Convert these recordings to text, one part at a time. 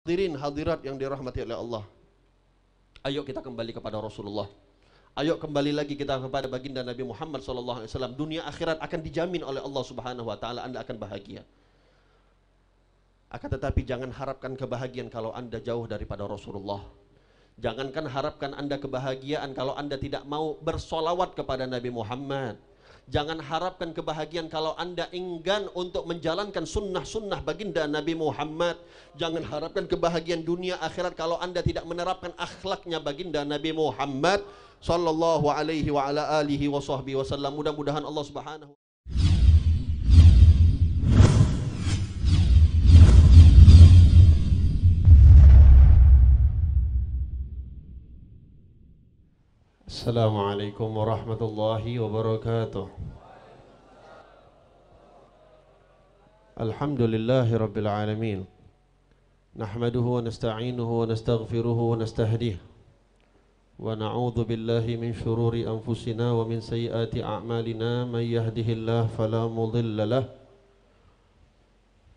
Hadirin hadirat yang dirahmati oleh Allah. Ayo kita kembali kepada Rasulullah. Ayo kembali lagi kita kepada baginda Nabi Muhammad SAW. Dunia akhirat akan dijamin oleh Allah Subhanahu Wa Taala. Anda akan bahagia. Akan tetapi jangan harapkan kebahagiaan kalau Anda jauh daripada Rasulullah. Jangankan harapkan Anda kebahagiaan kalau Anda tidak mau bersolawat kepada Nabi Muhammad. Jangan harapkan kebahagiaan kalau Anda enggan untuk menjalankan sunnah-sunnah baginda Nabi Muhammad. Jangan harapkan kebahagiaan dunia akhirat kalau Anda tidak menerapkan akhlaknya baginda Nabi Muhammad sallallahu alaihi wa ala alihi wa sahbihi wasallam. Mudah-mudahan Allah Subhanahu. Assalamualaikum warahmatullahi wabarakatuh. Alhamdulillahi rabbil alamin. Nahmaduhu wa nasta'inuhu wa nastaghfiruhu wa nastahdihi. Wa na'udzu billahi min shururi anfusina wa min sayyiati a'malina. Man yahdihillahu fala mudilla lahu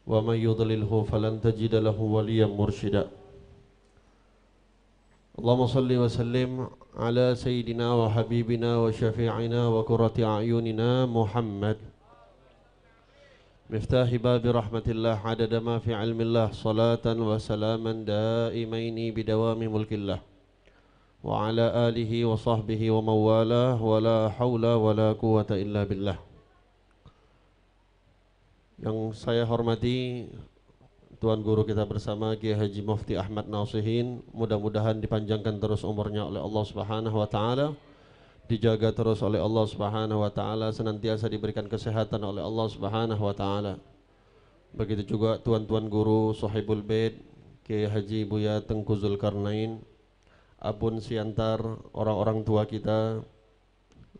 wa man yudlilhu falan tajida lahu waliyyan mursyida. Allahumma salli wa sallim ala sayyidina wa habibina wa syafi'ina wa qurrati a'yunina Muhammad miftahi babi rahmatillah adada ma fi ilmillah salatan wa salaman daimaini bidawami mulkillah wa ala alihi wa sahbihi wa mawalah wa la hawla wa la quwata illa billah. Yang saya hormati Tuan Guru kita bersama Kiai Haji Mufti Ahmad Nasihin, mudah-mudahan dipanjangkan terus umurnya oleh Allah Subhanahu wa taala, dijaga terus oleh Allah Subhanahu wa taala, senantiasa diberikan kesehatan oleh Allah Subhanahu wa taala. Begitu juga tuan-tuan guru Sohibul Bait, Kiai Haji Buya Tengku Zulkarnain, Abun Siantar, orang-orang tua kita,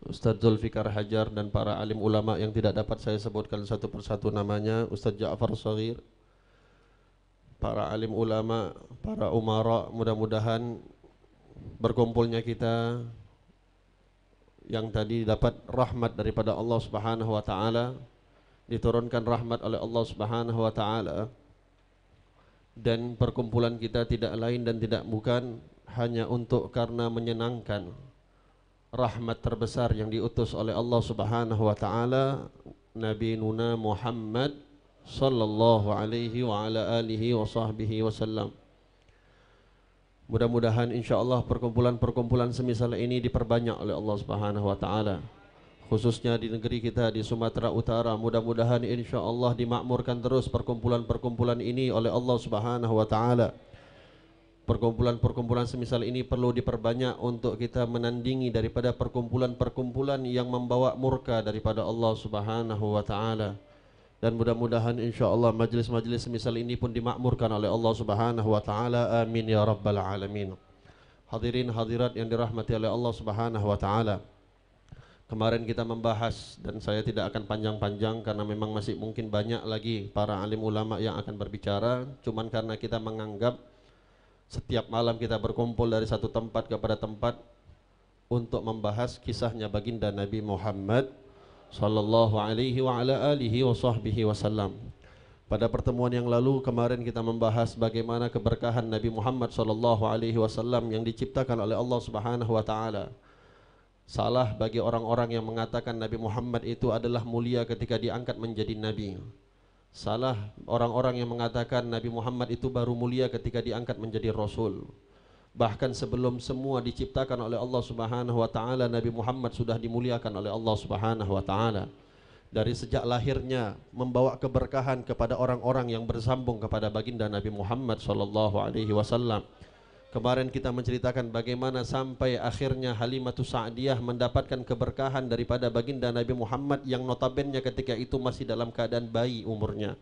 Ustadz Zulfikar Hajar dan para alim ulama yang tidak dapat saya sebutkan satu persatu namanya, Ustadz Ja'far Shaghir, para alim ulama, para umara, mudah-mudahan berkumpulnya kita yang tadi dapat rahmat daripada Allah Subhanahu wa taala, diturunkan rahmat oleh Allah Subhanahu wa taala, dan perkumpulan kita tidak lain dan tidak bukan hanya untuk karena menyenangkan rahmat terbesar yang diutus oleh Allah Subhanahu wa taala Nabi Nuna Muhammad sallallahu alaihi wa ala alihi wa sahbihi wasallam. Mudah-mudahan insyaallah perkumpulan-perkumpulan semisal ini diperbanyak oleh Allah Subhanahu wa taala, khususnya di negeri kita di Sumatera Utara. Mudah-mudahan insyaallah dimakmurkan terus perkumpulan-perkumpulan ini oleh Allah Subhanahu wa taala. Perkumpulan-perkumpulan semisal ini perlu diperbanyak untuk kita menandingi daripada perkumpulan-perkumpulan yang membawa murka daripada Allah Subhanahu wa taala. Dan mudah-mudahan insyaallah majlis-majlis semisal ini pun dimakmurkan oleh Allah Subhanahu wa taala. Amin ya rabbal alamin. Hadirin hadirat yang dirahmati oleh Allah Subhanahu wa taala. Kemarin kita membahas, dan saya tidak akan panjang-panjang karena memang masih mungkin banyak lagi para alim ulama yang akan berbicara, cuman karena kita menganggap setiap malam kita berkumpul dari satu tempat kepada tempat untuk membahas kisahnya baginda Nabi Muhammad sallallahu alaihi wa ala alihi wa sahbihi wasallam. Pada pertemuan yang lalu kemarin kita membahas bagaimana keberkahan Nabi Muhammad sallallahu alaihi wasallam yang diciptakan oleh Allah Subhanahu wa taala. Salah bagi orang-orang yang mengatakan Nabi Muhammad itu adalah mulia ketika diangkat menjadi nabi. Salah orang-orang yang mengatakan Nabi Muhammad itu baru mulia ketika diangkat menjadi rasul. Bahkan sebelum semua diciptakan oleh Allah Subhanahu wa taala, Nabi Muhammad sudah dimuliakan oleh Allah Subhanahu wa taala. Dari sejak lahirnya membawa keberkahan kepada orang-orang yang bersambung kepada baginda Nabi Muhammad sallallahu alaihi wasallam. Kemarin kita menceritakan bagaimana sampai akhirnya Halimatus Sa'diyah mendapatkan keberkahan daripada baginda Nabi Muhammad yang notabene ketika itu masih dalam keadaan bayi umurnya.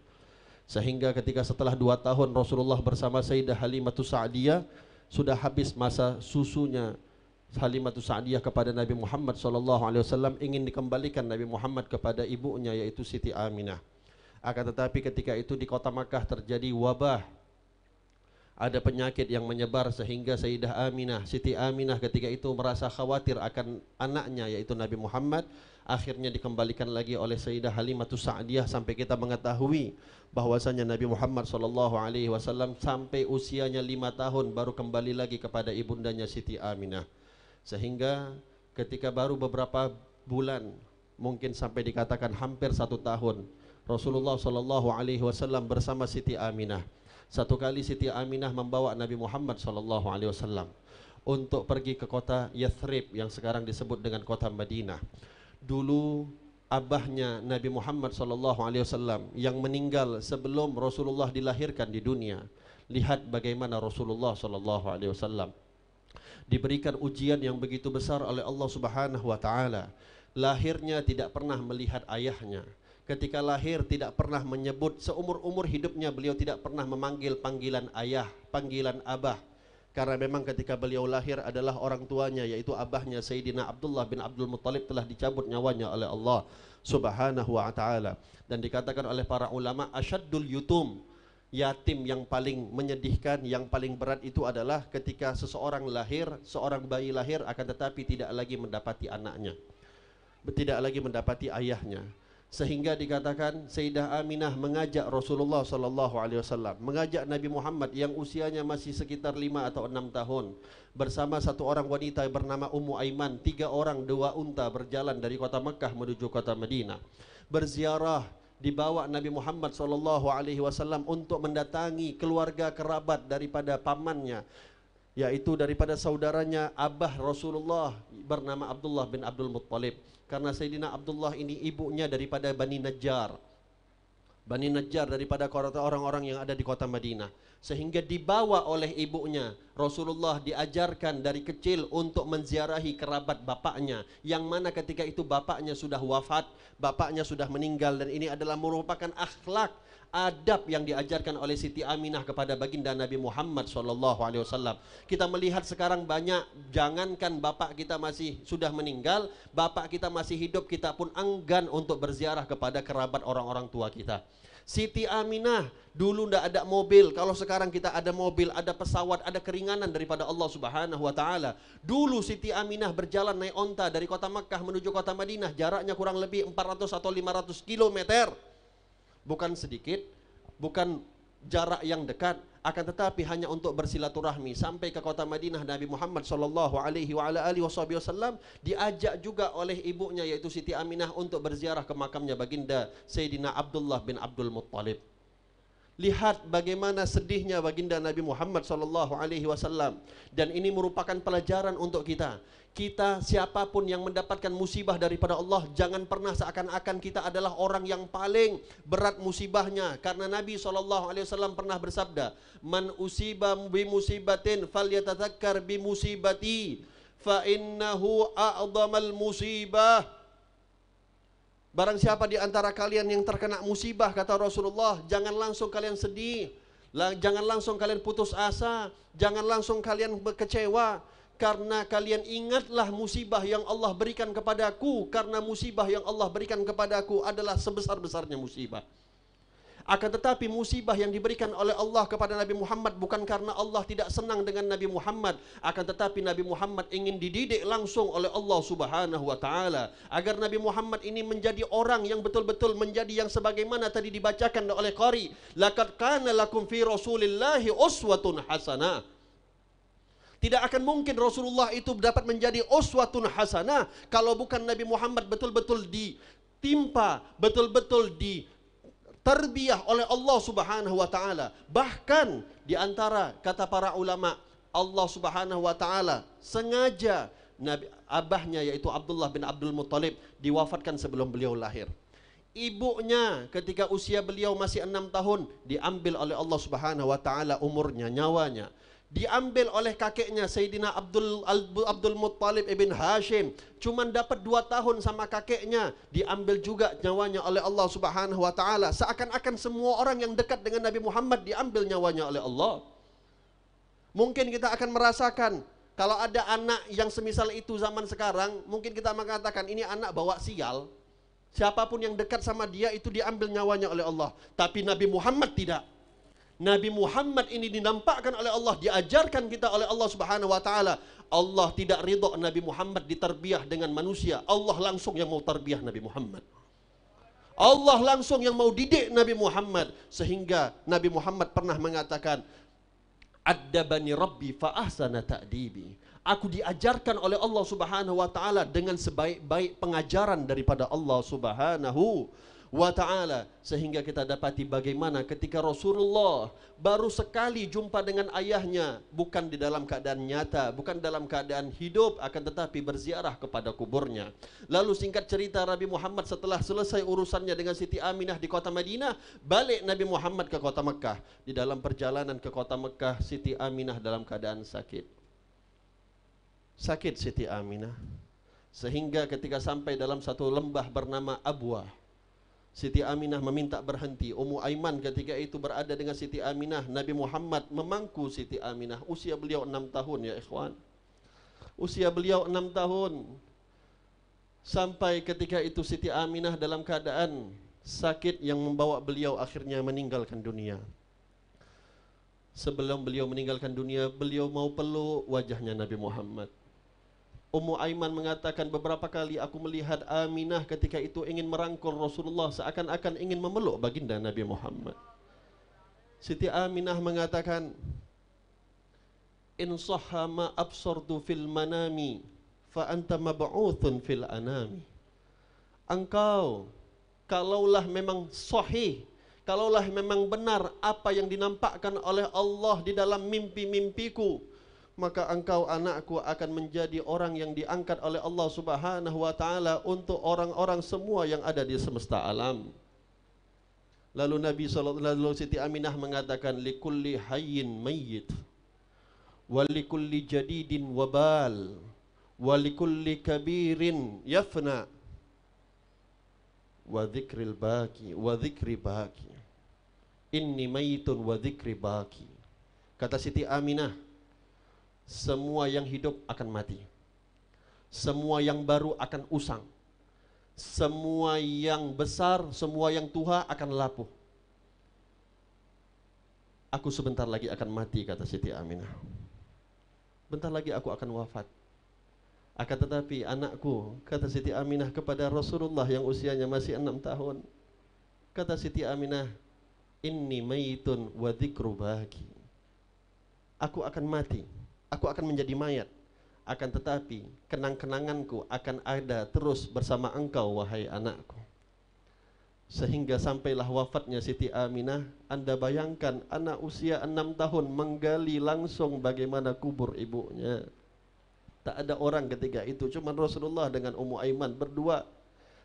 Sehingga ketika setelah 2 tahun Rasulullah bersama Sayyidah Halimatus Sa'diyah, sudah habis masa susunya Halimatus Sa'diyah kepada Nabi Muhammad SAW, ingin dikembalikan Nabi Muhammad kepada ibunya yaitu Siti Aminah. Akan tetapi ketika itu di kota Makkah terjadi wabah. Ada penyakit yang menyebar sehingga Sayyidah Aminah, Siti Aminah ketika itu merasa khawatir akan anaknya yaitu Nabi Muhammad. Akhirnya dikembalikan lagi oleh Sayyidah Halimatus Sa'diyah sampai kita mengetahui bahwasanya Nabi Muhammad SAW sampai usianya 5 tahun baru kembali lagi kepada ibundanya Siti Aminah. Sehingga ketika baru beberapa bulan, mungkin sampai dikatakan hampir 1 tahun, Rasulullah SAW bersama Siti Aminah. Satu kali Siti Aminah membawa Nabi Muhammad SAW untuk pergi ke kota Yathrib yang sekarang disebut dengan kota Madinah. Dulu abahnya Nabi Muhammad SAW yang meninggal sebelum Rasulullah dilahirkan di dunia. Lihat bagaimana Rasulullah SAW diberikan ujian yang begitu besar oleh Allah Subhanahu wa taala. Lahirnya tidak pernah melihat ayahnya. Ketika lahir tidak pernah menyebut, seumur-umur hidupnya beliau tidak pernah memanggil panggilan ayah, panggilan abah. Karena memang ketika beliau lahir adalah orang tuanya yaitu abahnya Sayyidina Abdullah bin Abdul Muttalib telah dicabut nyawanya oleh Allah Subhanahu wa taala. Dan dikatakan oleh para ulama asyaddul yutum, yatim yang paling menyedihkan, yang paling berat itu adalah ketika seseorang lahir, seorang bayi lahir akan tetapi tidak lagi mendapati anaknya, tidak lagi mendapati ayahnya. Sehingga dikatakan Sayyidah Aminah mengajak Rasulullah SAW, mengajak Nabi Muhammad yang usianya masih sekitar 5 atau 6 tahun bersama satu orang wanita bernama Ummu Aiman. 3 orang 2 unta berjalan dari kota Mekah menuju kota Madinah, berziarah. Dibawa Nabi Muhammad SAW untuk mendatangi keluarga kerabat daripada pamannya, yaitu daripada saudaranya abah Rasulullah bernama Abdullah bin Abdul Muttalib. Karena Sayyidina Abdullah ini ibunya daripada Bani Najjar. Bani Najjar daripada orang-orang yang ada di kota Madinah. Sehingga dibawa oleh ibunya, Rasulullah diajarkan dari kecil untuk menziarahi kerabat bapaknya, yang mana ketika itu bapaknya sudah wafat, bapaknya sudah meninggal. Dan ini adalah merupakan akhlak, adab yang diajarkan oleh Siti Aminah kepada baginda Nabi Muhammad SAW. Kita melihat sekarang banyak, jangankan bapak kita masih sudah meninggal, bapak kita masih hidup, kita pun enggan untuk berziarah kepada kerabat orang-orang tua kita. Siti Aminah dulu tidak ada mobil. Kalau sekarang kita ada mobil, ada pesawat, ada keringanan daripada Allah Subhanahu wa taala. Dulu Siti Aminah berjalan naik onta dari kota Makkah menuju kota Madinah, jaraknya kurang lebih 400 atau 500 kilometer. Bukan sedikit, bukan jarak yang dekat, akan tetapi hanya untuk bersilaturahmi. Sampai ke kota Madinah, Nabi Muhammad SAW diajak juga oleh ibunya yaitu Siti Aminah untuk berziarah ke makamnya baginda Sayyidina Abdullah bin Abdul Muttalib. Lihat bagaimana sedihnya baginda Nabi Muhammad SAW. Dan ini merupakan pelajaran untuk kita. Kita siapapun yang mendapatkan musibah daripada Allah, jangan pernah seakan-akan kita adalah orang yang paling berat musibahnya. Karena Nabi SAW pernah bersabda, man usiba bimusibatin falyatadzakkar bimusibati fa innahu a'dhamal musibah. Barang siapa di antara kalian yang terkena musibah, kata Rasulullah, jangan langsung kalian sedih, jangan langsung kalian putus asa, jangan langsung kalian kecewa. Karena kalian ingatlah musibah yang Allah berikan kepadaku. Karena musibah yang Allah berikan kepadaku adalah sebesar-besarnya musibah. Akan tetapi musibah yang diberikan oleh Allah kepada Nabi Muhammad bukan karena Allah tidak senang dengan Nabi Muhammad. Akan tetapi Nabi Muhammad ingin dididik langsung oleh Allah Subhanahu wa ta'ala, agar Nabi Muhammad ini menjadi orang yang betul-betul menjadi yang sebagaimana tadi dibacakan oleh Qari, laqad kana lakum fi rasulillahi uswatun hasanah. Tidak akan mungkin Rasulullah itu dapat menjadi uswatun hasanah kalau bukan Nabi Muhammad betul-betul ditimpa, betul-betul ditarbiyah oleh Allah Subhanahu wa taala. Bahkan di antara kata para ulama, Allah Subhanahu wa taala sengaja abahnya yaitu Abdullah bin Abdul Muttalib diwafatkan sebelum beliau lahir. Ibunya ketika usia beliau masih 6 tahun diambil oleh Allah Subhanahu wa taala umurnya, nyawanya. Diambil oleh kakeknya Sayyidina Abdul Muttalib ibn Hashim, cuman dapat 2 tahun sama kakeknya, diambil juga nyawanya oleh Allah Subhanahu wa taala. Seakan-akan semua orang yang dekat dengan Nabi Muhammad diambil nyawanya oleh Allah. Mungkin kita akan merasakan kalau ada anak yang semisal itu zaman sekarang, mungkin kita mengatakan ini anak bawa sial. Siapapun yang dekat sama dia itu diambil nyawanya oleh Allah. Tapi Nabi Muhammad tidak. Nabi Muhammad ini dinampakkan oleh Allah, diajarkan kita oleh Allah Subhanahu wa taala. Allah tidak ridha Nabi Muhammad ditarbiyah dengan manusia. Allah langsung yang mau tarbiyah Nabi Muhammad. Allah langsung yang mau didik Nabi Muhammad, sehingga Nabi Muhammad pernah mengatakan, "Addabani Rabbi fa ahsana ta'dibi." Aku diajarkan oleh Allah Subhanahu wa taala dengan sebaik-baik pengajaran daripada Allah Subhanahu wa ta'ala. Sehingga kita dapati bagaimana ketika Rasulullah baru sekali jumpa dengan ayahnya, bukan di dalam keadaan nyata, bukan dalam keadaan hidup, akan tetapi berziarah kepada kuburnya. Lalu singkat cerita, Nabi Muhammad setelah selesai urusannya dengan Siti Aminah di kota Madinah, balik Nabi Muhammad ke kota Mekah. Di dalam perjalanan ke kota Mekah, Siti Aminah dalam keadaan sakit. Sakit Siti Aminah, sehingga ketika sampai dalam satu lembah bernama Abwa, Siti Aminah meminta berhenti. Ummu Aiman ketika itu berada dengan Siti Aminah. Nabi Muhammad memangku Siti Aminah. Usia beliau 6 tahun ya ikhwan. Usia beliau 6 tahun. Sampai ketika itu Siti Aminah dalam keadaan sakit yang membawa beliau akhirnya meninggalkan dunia. Sebelum beliau meninggalkan dunia, beliau mau peluk wajahnya Nabi Muhammad. Ummu Aiman mengatakan, beberapa kali aku melihat Aminah ketika itu ingin merangkul Rasulullah, seakan-akan ingin memeluk baginda Nabi Muhammad. Siti Aminah mengatakan, "In sahha ma absartu fil manami fa anta mab'utsun fil anami." Engkau, kalaulah memang sahih, kalaulah memang benar apa yang dinampakkan oleh Allah di dalam mimpi-mimpiku, maka engkau anakku akan menjadi orang yang diangkat oleh Allah Subhanahu wa taala untuk orang-orang semua yang ada di semesta alam. Lalu Siti Aminah mengatakan, likulli hayyin mayyit wa likulli jadidin wabal wa likulli kabirin yafna wa dzikril baqi wa dzikri baqi. Inni mayyitun wa dzikri baqi. Kata Siti Aminah, semua yang hidup akan mati, semua yang baru akan usang, semua yang besar, semua yang tua akan lapuh. Aku sebentar lagi akan mati, kata Siti Aminah. Bentar lagi aku akan wafat. Akan tetapi anakku, kata Siti Aminah kepada Rasulullah yang usianya masih 6 tahun, kata Siti Aminah, inni mayitun wa dzikru baqi. Aku akan mati, aku akan menjadi mayat, akan tetapi kenang-kenanganku akan ada terus bersama engkau wahai anakku. Sehingga sampailah wafatnya Siti Aminah. Anda bayangkan anak usia 6 tahun menggali langsung bagaimana kubur ibunya. Tak ada orang ketika itu, cuma Rasulullah dengan Ummu Aiman berdua.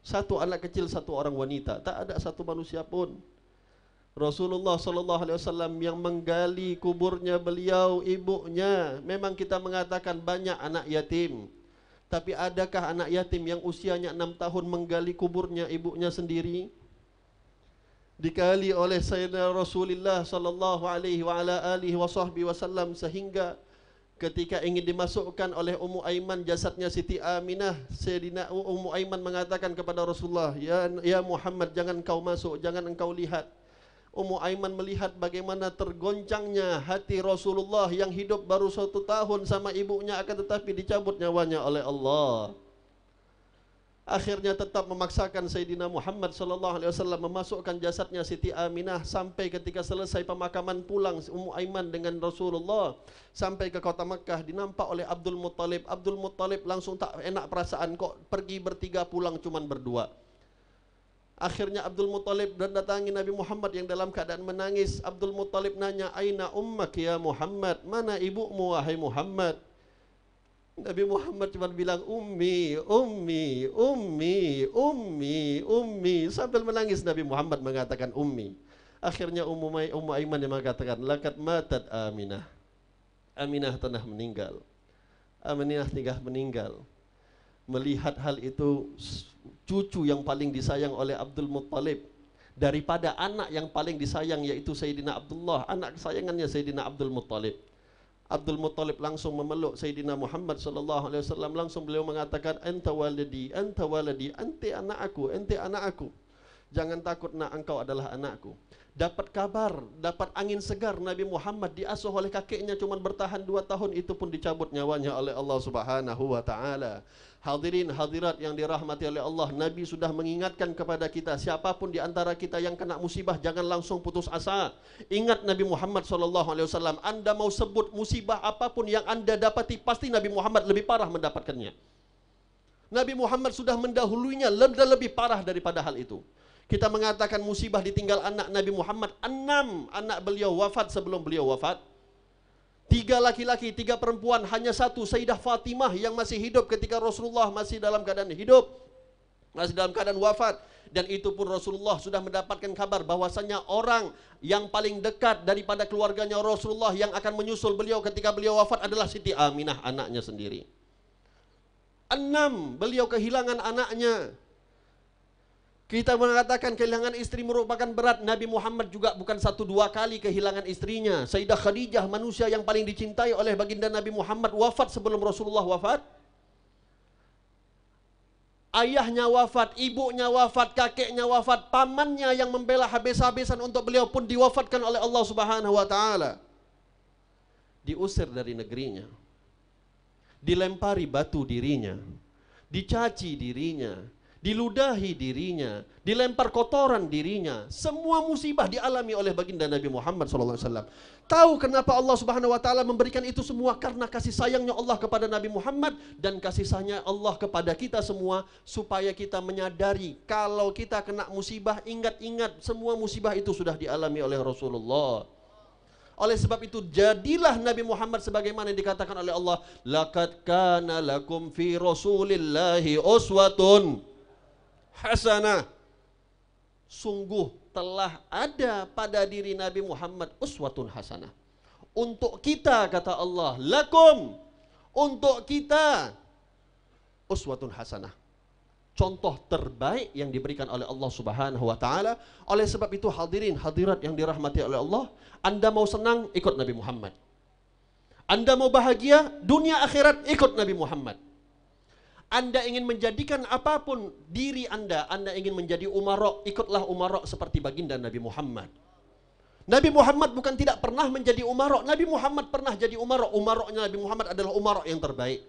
Satu anak kecil, satu orang wanita, tak ada satu manusia pun. Rasulullah SAW yang menggali kuburnya beliau, ibunya. Memang kita mengatakan banyak anak yatim, tapi adakah anak yatim yang usianya 6 tahun menggali kuburnya ibunya sendiri? Dikali oleh Sayyidina Rasulullah SAW, sehingga ketika ingin dimasukkan oleh Ummu Aiman jasadnya Siti Aminah, Sayyidina Ummu Aiman mengatakan kepada Rasulullah, ya Muhammad, jangan kau masuk, jangan engkau lihat. Ummu Aiman melihat bagaimana tergoncangnya hati Rasulullah yang hidup baru 1 tahun sama ibunya, akan tetapi dicabut nyawanya oleh Allah. Akhirnya tetap memaksakan Sayyidina Muhammad SAW memasukkan jasadnya Siti Aminah. Sampai ketika selesai pemakaman, pulang Ummu Aiman dengan Rasulullah sampai ke kota Mekah, dinampak oleh Abdul Muttalib. Abdul Muttalib langsung tak enak perasaan, kok pergi bertiga pulang cuman berdua. Akhirnya Abdul Muttalib mendatangi Nabi Muhammad yang dalam keadaan menangis. Abdul Muttalib nanya, aina ummak ya Muhammad, mana ibumu wahai Muhammad? Nabi Muhammad cuma bilang, ummi, ummi, ummi, ummi, ummi. Sambil menangis Nabi Muhammad mengatakan ummi. Akhirnya Ummu Aiman yang mengatakan, lakat matat Aminah. Aminah telah meninggal. Aminah telah meninggal. Melihat hal itu, cucu yang paling disayang oleh Abdul Muttalib daripada anak yang paling disayang, yaitu Sayyidina Abdullah, anak kesayangannya Sayyidina Abdul Muttalib. Abdul Muttalib langsung memeluk Sayyidina Muhammad SAW. Langsung beliau mengatakan, anta waladi, anta waladi, ente anak aku, ente anak aku. Jangan takut nak, engkau adalah anakku. Dapat kabar, dapat angin segar, Nabi Muhammad diasuh oleh kakeknya cuma bertahan 2 tahun, itu pun dicabut nyawanya oleh Allah Subhanahu wa taala. Hadirin hadirat yang dirahmati oleh Allah, Nabi sudah mengingatkan kepada kita, siapapun di antara kita yang kena musibah jangan langsung putus asa. Ingat Nabi Muhammad SAW, Anda mau sebut musibah apapun yang Anda dapati, pasti Nabi Muhammad lebih parah mendapatkannya. Nabi Muhammad sudah mendahulunya lebih parah daripada hal itu. Kita mengatakan musibah ditinggal anak Nabi Muhammad, 6 anak beliau wafat sebelum beliau wafat. 3 laki-laki, 3 perempuan, hanya 1 Sayyidah Fatimah yang masih hidup ketika Rasulullah masih dalam keadaan hidup, masih dalam keadaan wafat. Dan itu pun Rasulullah sudah mendapatkan kabar bahwasanya orang yang paling dekat daripada keluarganya Rasulullah yang akan menyusul beliau ketika beliau wafat adalah Siti Aminah, anaknya sendiri. 6 beliau kehilangan anaknya. Kita mengatakan kehilangan istri merupakan berat. Nabi Muhammad juga bukan 1-2 kali kehilangan istrinya. Sayyidah Khadijah, manusia yang paling dicintai oleh baginda Nabi Muhammad, wafat sebelum Rasulullah wafat. Ayahnya wafat, ibunya wafat, kakeknya wafat, pamannya yang membela habis-habisan untuk beliau pun diwafatkan oleh Allah Subhanahu wa taala. Diusir dari negerinya. Dilempari batu dirinya. Dicaci dirinya. Diludahi dirinya, dilempar kotoran dirinya. Semua musibah dialami oleh baginda Nabi Muhammad SAW. Tahu kenapa Allah Subhanahu wa taala memberikan itu semua? Karena kasih sayangnya Allah kepada Nabi Muhammad dan kasih sayangnya Allah kepada kita semua, supaya kita menyadari kalau kita kena musibah, ingat-ingat semua musibah itu sudah dialami oleh Rasulullah. Oleh sebab itu jadilah Nabi Muhammad sebagaimana yang dikatakan oleh Allah, laqad kana lakum fi Rasulillahi uswatun hasanah. Sungguh telah ada pada diri Nabi Muhammad uswatun hasanah. Untuk kita, kata Allah, lakum, untuk kita, uswatun hasanah. Contoh terbaik yang diberikan oleh Allah Subhanahu wa taala. Oleh sebab itu hadirin hadirat yang dirahmati oleh Allah, Anda mau senang, ikut Nabi Muhammad. Anda mau bahagia dunia akhirat, ikut Nabi Muhammad. Anda ingin menjadikan apapun diri Anda ingin menjadi umarok, ikutlah umarok seperti baginda Nabi Muhammad. Nabi Muhammad bukan tidak pernah menjadi umarok, Nabi Muhammad pernah jadi umarok. Umaroknya Nabi Muhammad adalah umarok yang terbaik.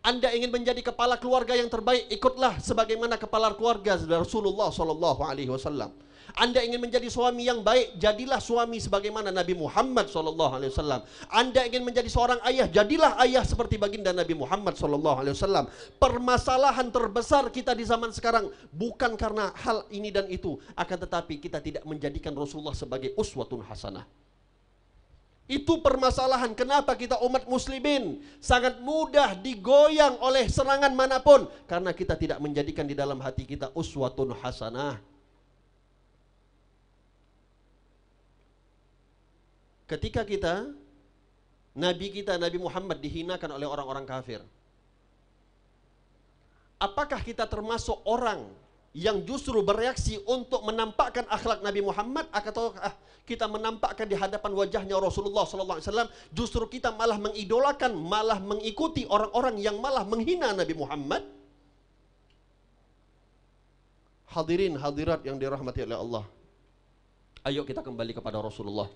Anda ingin menjadi kepala keluarga yang terbaik, ikutlah sebagaimana kepala keluarga Rasulullah SAW. Anda ingin menjadi suami yang baik, jadilah suami sebagaimana Nabi Muhammad SAW. Anda ingin menjadi seorang ayah, jadilah ayah seperti baginda Nabi Muhammad SAW. Permasalahan terbesar kita di zaman sekarang bukan karena hal ini dan itu, akan tetapi kita tidak menjadikan Rasulullah sebagai uswatun hasanah. Itu permasalahan kenapa kita umat muslimin sangat mudah digoyang oleh serangan manapun, karena kita tidak menjadikan di dalam hati kita uswatun hasanah. Ketika Nabi Muhammad dihinakan oleh orang-orang kafir, apakah kita termasuk orang yang justru bereaksi untuk menampakkan akhlak Nabi Muhammad, atau kita menampakkan di hadapan wajahnya Rasulullah SAW, justru kita malah mengidolakan, malah mengikuti orang-orang yang malah menghina Nabi Muhammad? Hadirin hadirat yang dirahmati oleh Allah, ayo kita kembali kepada Rasulullah.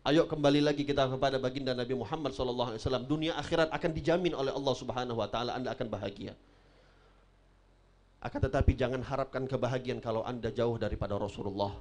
Ayo kembali lagi kita kepada baginda Nabi Muhammad SAW. Dunia akhirat akan dijamin oleh Allah Subhanahu wa taala, Anda akan bahagia. Akan tetapi jangan harapkan kebahagiaan kalau Anda jauh daripada Rasulullah.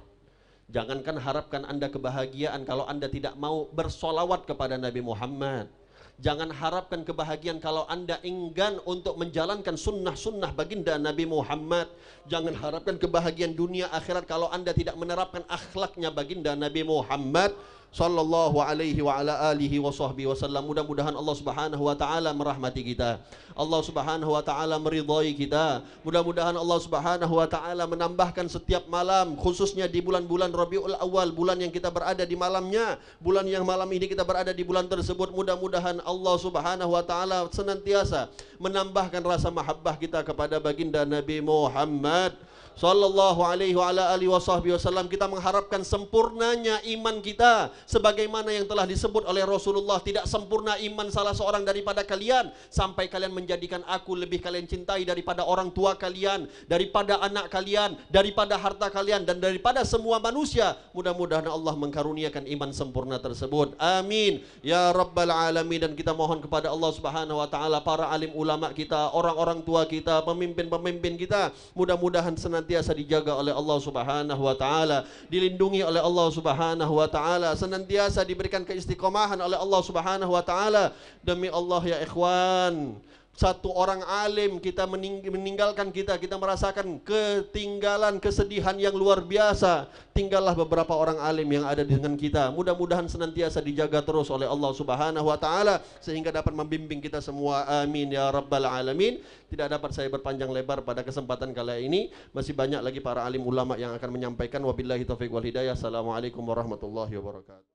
Jangankan harapkan Anda kebahagiaan kalau Anda tidak mau bersolawat kepada Nabi Muhammad. Jangan harapkan kebahagiaan kalau Anda enggan untuk menjalankan sunnah-sunnah baginda Nabi Muhammad. Jangan harapkan kebahagiaan dunia akhirat kalau Anda tidak menerapkan akhlaknya baginda Nabi Muhammad sallallahu alaihi wa ala alihi wa sahbihi wasallam. Mudah-mudahan Allah Subhanahu wa taala merahmati kita. Allah Subhanahu wa taala meridhai kita. Mudah-mudahan Allah Subhanahu wa taala menambahkan setiap malam, khususnya di bulan-bulan Rabiul Awal, bulan yang kita berada di malamnya, bulan yang malam ini kita berada di bulan tersebut. Mudah-mudahan Allah Subhanahu wa taala senantiasa menambahkan rasa mahabbah kita kepada baginda Nabi Muhammad sallallahu alaihi wa ala alihi wasallam. Kita mengharapkan sempurnanya iman kita sebagaimana yang telah disebut oleh Rasulullah, tidak sempurna iman salah seorang daripada kalian sampai kalian menjadikan aku lebih kalian cintai daripada orang tua kalian, daripada anak kalian, daripada harta kalian, dan daripada semua manusia. Mudah-mudahan Allah mengkaruniakan iman sempurna tersebut. Amin ya rabbal alamin. Dan kita mohon kepada Allah Subhanahu wa taala, para alim ulama kita, orang-orang tua kita, pemimpin-pemimpin kita, mudah-mudahan senantiasa dijaga oleh Allah Subhanahu wa taala, dilindungi oleh Allah Subhanahu wa taala, senantiasa diberikan keistiqomahan oleh Allah Subhanahu wa taala. Demi Allah ya ikhwan, satu orang alim kita meninggalkan kita merasakan ketinggalan, kesedihan yang luar biasa. Tinggallah beberapa orang alim yang ada dengan kita. Mudah-mudahan senantiasa dijaga terus oleh Allah Subhanahu wa taala sehingga dapat membimbing kita semua. Amin ya rabbal alamin. Tidak dapat saya berpanjang lebar pada kesempatan kali ini. Masih banyak lagi para alim ulama yang akan menyampaikan. Wabillahi taufiq wal hidayah. Assalamualaikum warahmatullahi wabarakatuh.